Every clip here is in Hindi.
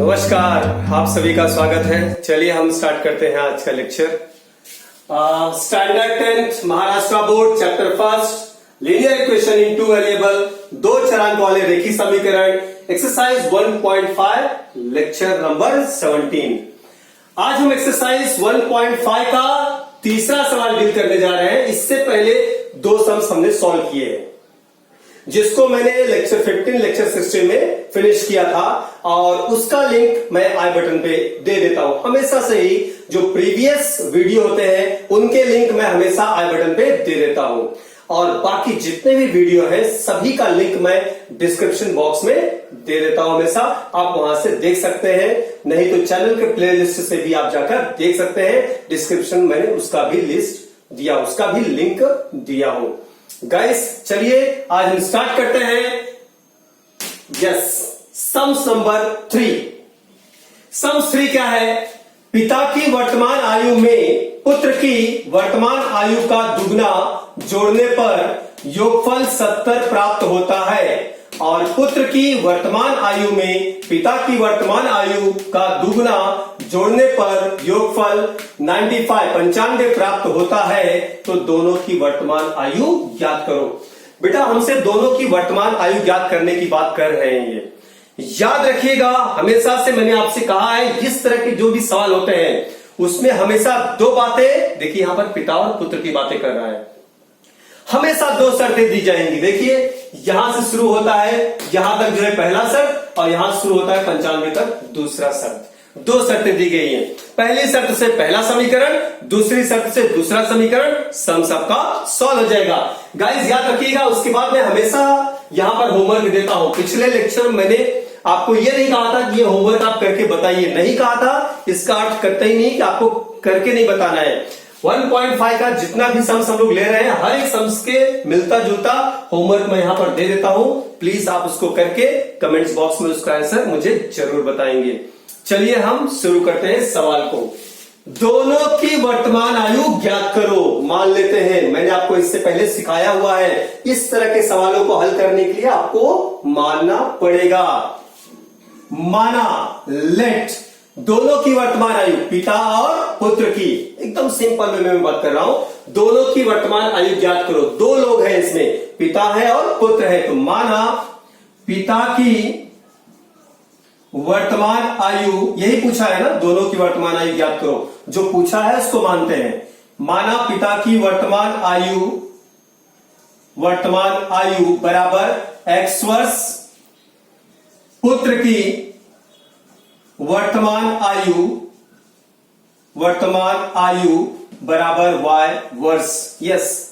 नमस्कार, आप सभी का स्वागत है। चलिए हम स्टार्ट करते हैं आज का lecture. Standard 10th Maharashtra board chapter first linear equation in two variable, दो चरांक वाले रेखी समीकरण, एक्सरसाइज 1.5 लेक्चर नंबर 17। आज हम एक्सरसाइज 1.5 का तीसरा सवाल डील करने जा रहे हैं। इससे पहले दो सम्स हमने सॉल्व किए हैं, जिसको मैंने लेक्चर 15 लेक्चर 16 में फिनिश किया था, और उसका लिंक मैं आई बटन पे दे देता हूं। हमेशा से ही जो प्रीवियस वीडियो होते हैं उनके लिंक मैं हमेशा आई बटन पे दे देता हूं, और बाकी जितने भी वीडियो हैं सभी का लिंक मैं डिस्क्रिप्शन बॉक्स में दे देता हूं। हमेशा आप वहां से देख सकते हैं, नहीं तो चैनल के प्लेलिस्ट से भी आप जाकर देख सकते हैं। डिस्क्रिप्शन मैंने उसका भी लिस्ट दिया, उसका भी लिंक दिया हूं। गाइस चलिए आज हम स्टार्ट करते हैं। Yes, sums number 3। सम्स 3 क्या है? पिता की वर्तमान आयु में पुत्र की वर्तमान आयु का दुगना जोड़ने पर योगफल 70 प्राप्त होता है, और पुत्र की वर्तमान आयु में पिता की वर्तमान आयु का दुगना जोड़ने पर योगफल 95 प्राप्त होता है। तो दोनों की वर्तमान आयु ज्ञात करो। बेटा हमसे दोनों की वर्तमान आयु ज्ञात करने की बात कर रहे हैं। ये याद रखिएगा, हमेशा से मैंने आपसे कहा है इस तरह के जो भी सवाल होते हैं उसमें हमेशा दो बातें, देखिए यहां पर पिता और पुत्र की बातें कर रहा है, हमेशा दो शर्तें दी जाएंगी। देखिए यहां से शुरू होता है, यहां तक जो है पहला शर्त, और यहां शुरू होता है 95 तक दूसरा शर्त। दो शर्तें दी गई हैं। पहली शर्त से पहला समीकरण, दूसरी शर्त से दूसरा समीकरण, सम सबका सॉल्व हो जाएगा। गाइस याद रखिएगा, उसके बाद मैं हमेशा यहां पर होमवर्क देता हूं। पिछले लेक्चर में मैंने आपको यह नहीं कहा था कि ये होमवर्क आप करके बताइए, नहीं कहा था। इसका अर्थ करता ही नहीं कि आपको करके नहीं बताना है। 1.5 का जितना भी सम्स हम लोग ले रहे हैं, हर एक सम्स के मिलता जुलता होमवर्क मैं यहां पर दे देता हूं। प्लीज आप उसको करके कमेंट्स बॉक्स में उसका आंसर मुझे जरूर बताएंगे। चलिए हम शुरू करते हैं सवाल को। दोनों की वर्तमान आयु ज्ञात करो। मान लेते हैं, मैंने आपको इससे पहले सिखाया हुआ है, इस तरह के सवालों को हल करने के लिए आपको मानना पड़ेगा। माना, लेट, दोनों की वर्तमान आयु पिता और पुत्र की, एकदम सिंपल में मैं बात कर रहा हूं। दोनों की वर्तमान आयु ज्ञात करो। दो लोग हैं इसमें, पिता है और पुत्र है। तो माना पिता की वर्तमान आयु, यही पूछा है ना, दोनों की वर्तमान आयु ज्ञात करो। जो पूछा है उसको मानते हैं। माना पिता की वर्तमान आयु बराबर x वर्ष, पुत्र की वर्तमान आयु बराबर y वर्ष। यस,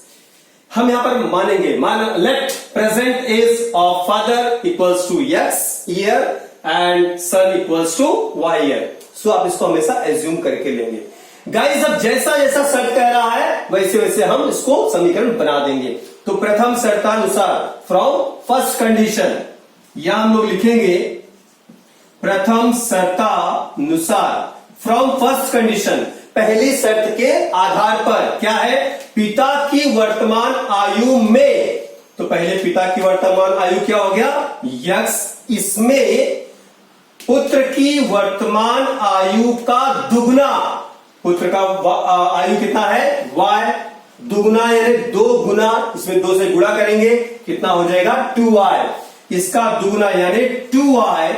हम यहां पर मानेंगे। मान let present age of father equals to x year and son equals to y year. So आप इसको हमेशा एज्यूम करके लेंगे। गाइस अब जैसा जैसा शर्त कह रहा है वैसे वैसे हम इसको समीकरण बना देंगे। तो प्रथम शर्तानुसार, फ्रॉम फर्स्ट कंडीशन, यहां हम लोग लिखेंगे प्रथम शर्तानुसार, फ्रॉम फर्स्ट कंडीशन, पहली शर्त के आधार पर। क्या है? पिता की वर्तमान आयु में, तो पहले पिता की वर्तमान आयु क्या हो गया? x, इसमें पुत्र की वर्तमान आयु का दुगना, पुत्र का आयु कितना है? y, दुगना यानी दो गुना, इसमें दो से गुणा करेंगे, कितना हो जाएगा? 2y, इसका दुगना यानी 2y,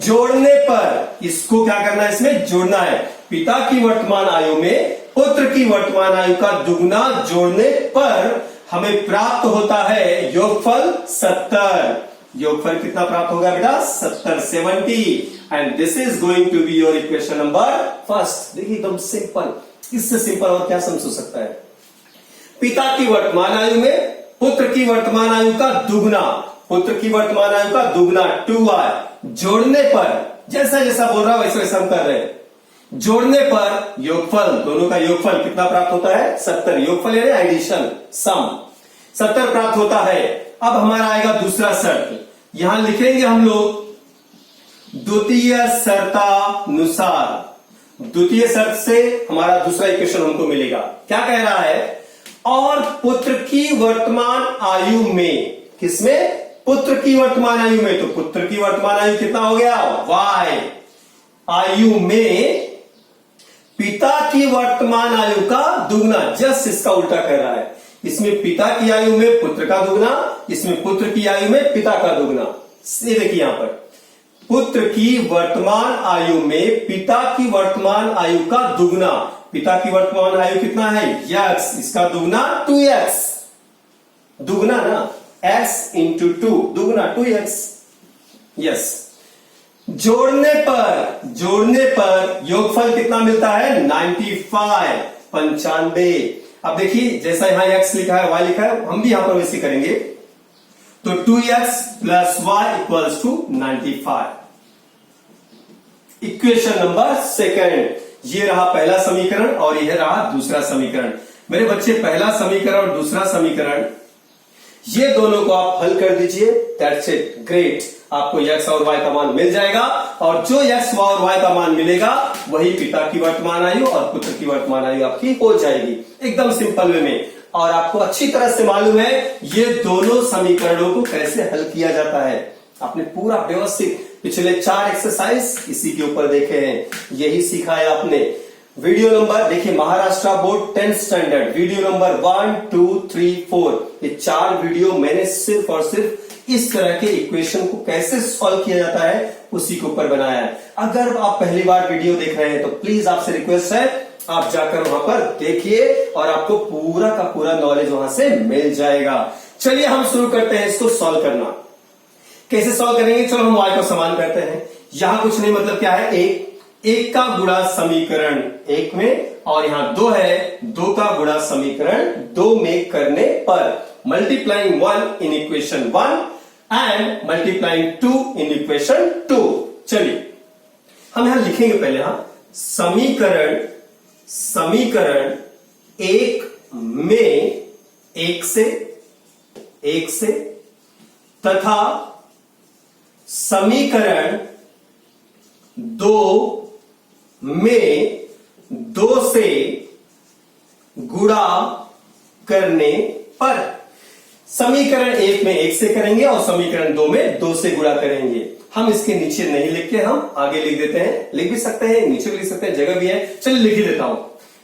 जोड़ने पर, इसको क्या करना है? इसमें जोड़ना है। पिता की वर्तमान आयु में पुत्र की वर्तमान आयु का दुगना जोड़ने पर हमें प्राप्त होता है योगफल 70। योगफल कितना प्राप्त होगा बेटा? 70 and this is going to be your equation number first. देखिए एकदम सिंपल, इससे सिंपल और क्या समझ हो सकता है? पिता की वर्तमान आयु में पुत्र की वर्तमान आयु का दुगना, पुत्र की वर्तमान आयु का दुगना 2y, जोड़ने पर, जैसा जैसा बोल रहा वैसे वैसा हम कर रहे हैं, जोड़ने पर योगफल, दोनों का योगफल कितना प्राप्त होता है? 70। योगफल यानी एडिशन, सम, 70 प्राप्त होता है। अब हमारा आएगा दूसरा शर्त, यहां लिखेंगे हम लोग द्वितीय शर्तानुसार। द्वितीय शर्त से हमारा दूसरा इक्वेशन हमको मिलेगा। क्या कह रहा है? और पुत्र की वर्तमान आयु में, किसमें? पुत्र की वर्तमान आयु में। तो पुत्र की वर्तमान आयु कितना हो गया? y, आयु में पिता की वर्तमान आयु का दुगना, जस्ट इसका उल्टा कर रहा है। इसमें पिता की आयु में पुत्र का दुगना, इसमें पुत्र की आयु में पिता का दुगना। ये देखिए यहां पर पुत्र की वर्तमान आयु में पिता की वर्तमान आयु का दुगना। पिता की वर्तमान आयु कितना है? x, इसका दुगना 2x, दुगना ना, x इंटू 2, दुगना 2x। यस, जोड़ने पर योगफल कितना मिलता है? 95, 95। अब देखिए जैसा यहां x लिखा है, y लिखा है, हम भी यहां पर वैसे करेंगे। तो 2x plus y equals to 95। Equation number second, ये रहा पहला समीकरण और यह रहा दूसरा समीकरण। मेरे बच्चे, पहला समीकरण और दूसरा समीकरण, ये दोनों को आप हल कर दीजिए। That's it, great. आपको x और y का मान मिल जाएगा और जो x और y का मान मिलेगा वही पिता की वर्तमान आयु और पुत्र की वर्तमान आयु आपकी हो जाएगी, एकदम सिंपल वे में। और आपको अच्छी तरह से मालूम है ये दोनों समीकरणों को कैसे हल किया जाता है। आपने पूरा व्यवस्थित पिछले 4 एक्सरसाइज इसी के ऊपर देखे हैं, यही सीखा है आपने। वीडियो नंबर देखिए, Maharashtra board 10th standard, video number 1, 2, 3, 4, ये 4 वीडियो मैंने सिर्फ और सिर्फ इस तरह के इक्वेशन को कैसे सॉल्व किया जाता है उसी के ऊपर बनाया है। अगर आप पहली बार वीडियो देख रहे हैं तो प्लीज आपसे रिक्वेस्ट है, आप जाकर वहां पर देखिए और आपको पूरा का पूरा नॉलेज वहां से मिल जाएगा। चलिए हम शुरू करते हैं इसको सॉल्व करना। कैसे सॉल्व करेंगे? चलो हम y को समान करते हैं। यहां कुछ नहीं, मतलब क्या है, एक का गुणा समीकरण 1 में और यहां 2 है, 2 का गुणा समीकरण 2 में करने पर multiplying 1 in equation 1 and multiplying 2 in equation 2। चलिए हम यहां लिखेंगे पहले, समीकरण 1 में 1 से तथा समीकरण 2 में 2 से गुणा करने पर। समीकरण 1 में 1 से करेंगे और समीकरण 2 में 2 से गुणा करेंगे। हम इसके नीचे नहीं लिख के हम आगे लिख देते हैं, लिख भी सकते हैं, नीचे भी लिख सकते हैं, जगह भी है। चलिए लिख ही देता हूं।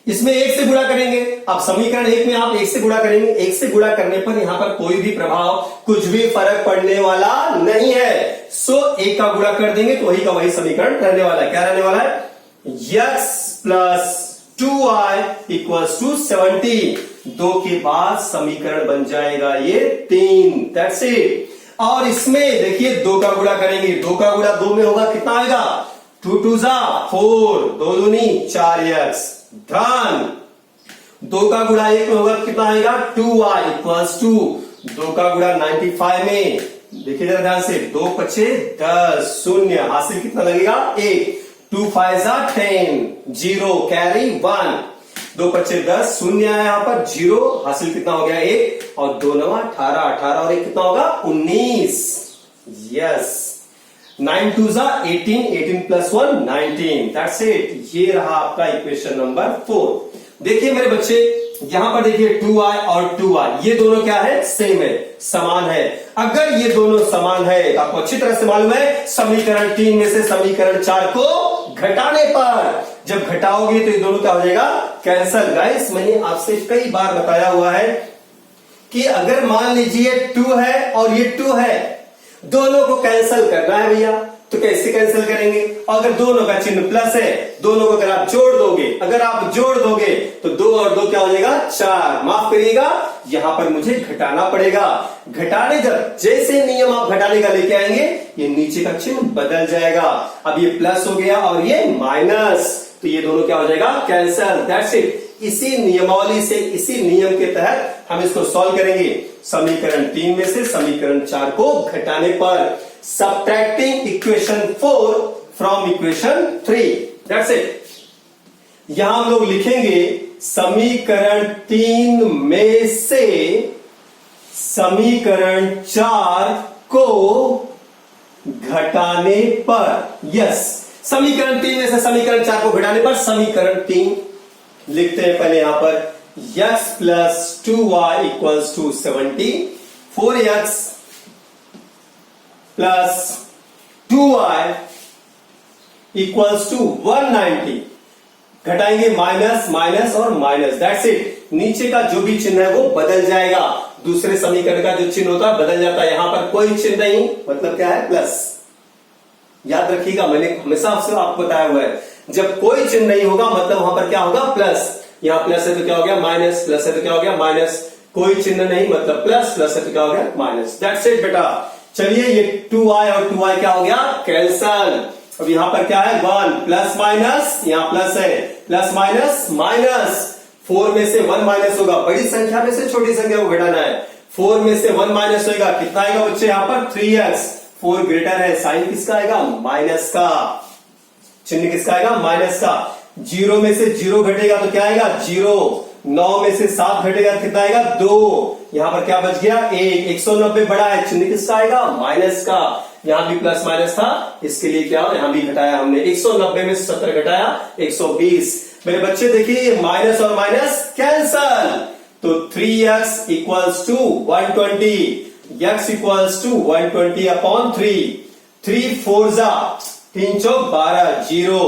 इसमें 1 से गुणा करेंगे। अब समीकरण 1 में आप 1 से गुणा करेंगे, 1 से गुणा करने पर यहां पर कोई भी प्रभाव, कुछ भी फर्क पड़ने वाला नहीं है। सो 1 का गुणा कर देंगे तो वही का वही समीकरण रहने वाला है। क्या रहने वाला है? x plus 2y equals to 70। 2 के बाद समीकरण बन जाएगा ये 3। That's it. और इसमें देखिए 2 का गुणा करेंगे, 2 का गुणा 2 में होगा, कितना आएगा? 2 2 जा 4, 2 दूनी 4x धन 2 का गुणा 1 में होगा, कितना आएगा? 2y इक्वल्स टू 2 का गुणा 95 में, देखिए जरा ध्यान से, 2 पचे 10, शून्य, हासिल कितना लगेगा? 1, 2 5 जा 10, 0 कैरी 1, 2 पचे 10, शून्य आया यहां पर, 0, हासिल कितना हो गया? 1 और 2 9 18, 18 और 1 कितना होगा? 19। यस, 9 2 जा 18, 18 प्लस 1 19। That's it. ये रहा आपका इक्वेशन नंबर 4। देखिए मेरे बच्चे, यहां पर देखिए 2y और 2y, ये दोनों क्या है? सेम है, समान है। अगर ये दोनों समान है तो आपको अच्छी तरह से मालूम है, समीकरण 3 में से समीकरण 4 को घटाने पर, जब घटाओगे तो ये दोनों क्या हो जाएगा? कैंसल। गाइस, मैंने आपसे कई बार बताया हुआ है कि अगर मान लीजिए 2 है और ये 2 है, दोनों को कैंसल करना है भैया, तो कैसे कैंसिल करेंगे? अगर दोनों का चिन्ह प्लस है, दोनों को अगर आप जोड़ दोगे, अगर आप जोड़ दोगे तो 2 और 2 क्या हो जाएगा? 4। माफ करिएगा, यहां पर मुझे घटाना पड़ेगा। घटाने जब जैसे नियम आप घटाने का लेके आएंगे, ये नीचे का चिन्ह बदल जाएगा। अब ये प्लस हो गया और ये माइनस, तो ये दोनों क्या हो जाएगा? कैंसल। That's it. इसी नियमावली से, इसी नियम के तहत हम इसको सॉल्व करेंगे। समीकरण 3 में से समीकरण 4 को घटाने पर, subtracting equation 4 from equation 3। That's it. यहां हम लोग लिखेंगे समीकरण 3 में से समीकरण 4 को घटाने पर। यस, समीकरण 3 में से समीकरण 4 को घटाने पर समीकरण 3 लिखते हैं पहले यहां पर, x plus 2y equals to 70, 4x plus 2y equals to 190, घटाएंगे माइनस माइनस और माइनस, दैट्स इट। नीचे का जो भी चिन्ह है वो बदल जाएगा, दूसरे समीकरण का जो चिन्ह होता है बदल जाता है। यहां पर कोई चिन्ह नहीं, मतलब क्या है, प्लस। याद रखिएगा, मैंने हमेशा आपको बताया हुआ है, जब कोई चिन्ह नहीं होगा मतलब वहां पर क्या होगा, प्लस। यहां प्लस है तो क्या हो गया, माइनस, प्लस है तो क्या हो गया, माइनस। कोई चिन्ह नहीं मतलब प्लस, प्लस है तो क्या हो गया, माइनस, दैट्स इट बेटा। चलिए ये 2i और 2i क्या हो गया, कैंसल। अब यहां पर क्या है, 1 प्लस माइनस, यहां प्लस है, प्लस माइनस माइनस। 4 में से 1 माइनस होगा, बड़ी संख्या में से छोटी संख्या को घटाना है। 4 में से 1 माइनस होगा, कितना आएगा बच्चे, यहां पर 3x। 4 ग्रेटर है, साइन किसका आएगा, माइनस का, चिन्ह किसका आएगा, माइनस का। 0 में से 0 घटेगा तो क्या आएगा, 0। 9 में से 7 घटेगा तो कितना आएगा, 2। यहां पर क्या बच गया, 1। 190 बड़ा है, चिन्ह किसका आएगा, माइनस का। यहां भी प्लस माइनस था, इसके लिए क्या, यहां भी घटाया हमने। 190 में से 70 घटाया 120। मेरे बच्चे देखिए, माइनस और माइनस कैंसल, तो 3x equals to 120, x equals to 120 upon 3। 3 4 जा 3 चौक 12, 0।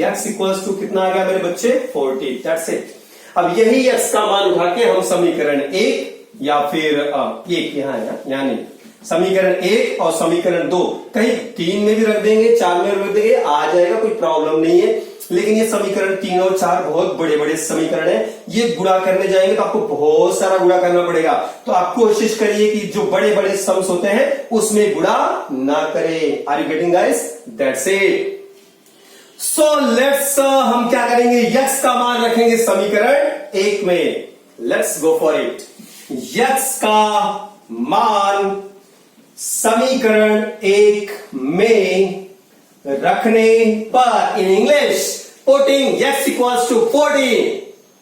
x इक्वल्स टू कितना आ गया मेरे बच्चे, 40, दैट्स इट। अब यही x का मान उठा के हम समीकरण 1 या फिर 1 यहां है, यानी समीकरण 1 और समीकरण 2 कहीं 3 में भी रख देंगे, 4 में रख देंगे, आ जाएगा, कोई प्रॉब्लम नहीं है। लेकिन ये समीकरण 3 और 4 बहुत बड़े बड़े समीकरण है, ये गुणा करने जाएंगे तो आपको बहुत सारा गुणा करना पड़ेगा। तो आप कोशिश करिए कि जो बड़े बड़े सम्स होते हैं उसमें गुणा ना करें। Are you getting guys, that's it. So let's हम क्या करेंगे, x का मान रखेंगे समीकरण 1 में। Let's go for it. x का मान समीकरण 1 में रखने पर, in English putting x equals to 40,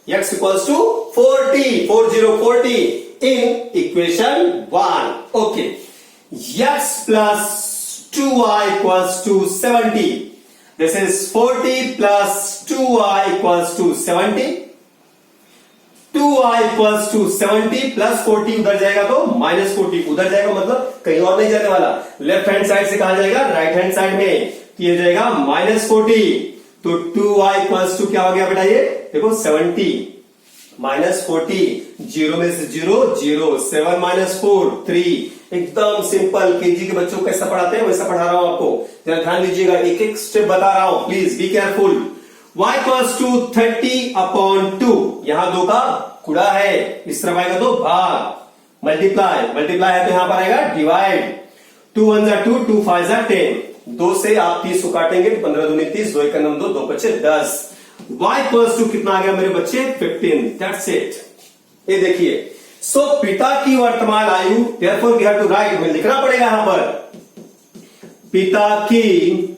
x equals to 40 in equation 1। Okay, x plus 2i equals to 70। This is 40 plus 2i equals to 70. 2i equals to 70 plus 40 उधर जाएगा तो माइनस 40 उधर जाएगा, मतलब कहीं और नहीं जाने वाला। लेफ्ट हैंड साइड से कहा जाएगा, राइट हैंड साइड में किया जाएगा माइनस 40। तो 2i equals to क्या हो गया बेटा, ये देखो 70 माइनस 40, 0 में से 0 0, 7 माइनस 4 3। एकदम सिंपल, केजी के बच्चों को कैसा पढ़ाते हैं वैसा पढ़ा रहा हूं आपको, जरा ध्यान दीजिएगा, एक एक स्टेप बता रहा हूं, please be careful. y equals to 30 upon 2, यहां 2 का गुणा है, इस तरफ आएगा तो भाग, मल्टीप्लाई है तो यहां पर आएगा डिवाइड। 2 1 जा 2, 2 5 जा 10, 2 से आप 30 को काटेंगे तो 15 दूनी 30, 2 1 9 2, 2 5 10। y इक्वल्स टू कितना आ गया मेरे बच्चे, 15, दैट्स इट। ये देखिए, सो पिता की वर्तमान आयु, therefore we have to write, हमें लिखना पड़ेगा यहां पर, पिता की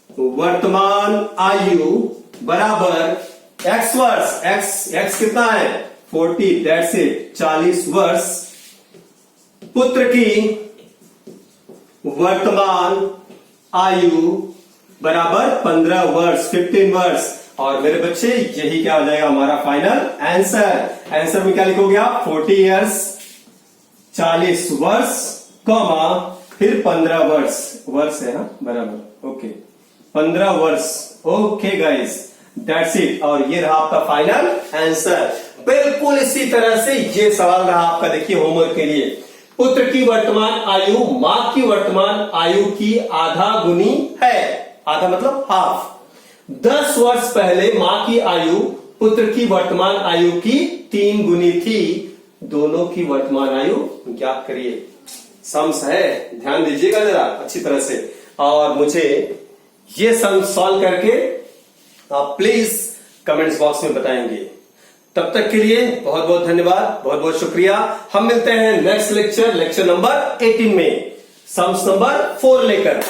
वर्तमान आयु बराबर x वर्ष, x कितना है 40, दैट्स इट, 40 वर्ष। पुत्र की वर्तमान आयु बराबर 15 वर्ष, 15 वर्ष। और मेरे बच्चे यही क्या हो जाएगा हमारा फाइनल आंसर। आंसर में क्या लिखोगे आप, 40 इयर्स, 40 वर्ष, कॉमा फिर 15 वर्ष, वर्ष है ना बराबर, ओके 15 वर्ष। Okay guys, that's it. और ये रहा आपका फाइनल आंसर। बिल्कुल इसी तरह से ये सवाल रहा आपका, देखिए होमवर्क के लिए। पुत्र की वर्तमान आयु मां की वर्तमान आयु की आधा गुनी है, आधा मतलब हाफ। 10 वर्ष पहले मां की आयु पुत्र की वर्तमान आयु की 3 गुनी थी, दोनों की वर्तमान आयु ज्ञात करिए। सम्स है, ध्यान दीजिएगा जरा अच्छी तरह से, और मुझे ये सम सॉल्व करके आप प्लीज कमेंट्स बॉक्स में बताएंगे। तब तक के लिए बहुत बहुत धन्यवाद, बहुत बहुत शुक्रिया। हम मिलते हैं नेक्स्ट लेक्चर नंबर 18 में, सम्स नंबर 4 लेकर।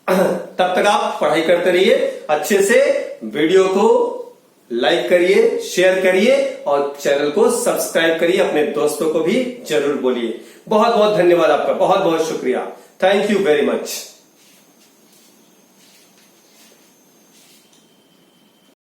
तब तक आप पढ़ाई करते रहिए अच्छे से, वीडियो को लाइक करिए, शेयर करिए और चैनल को सब्सक्राइब करिए, अपने दोस्तों को भी जरूर बोलिए। बहुत बहुत धन्यवाद आपका, बहुत बहुत शुक्रिया। Thank you very much.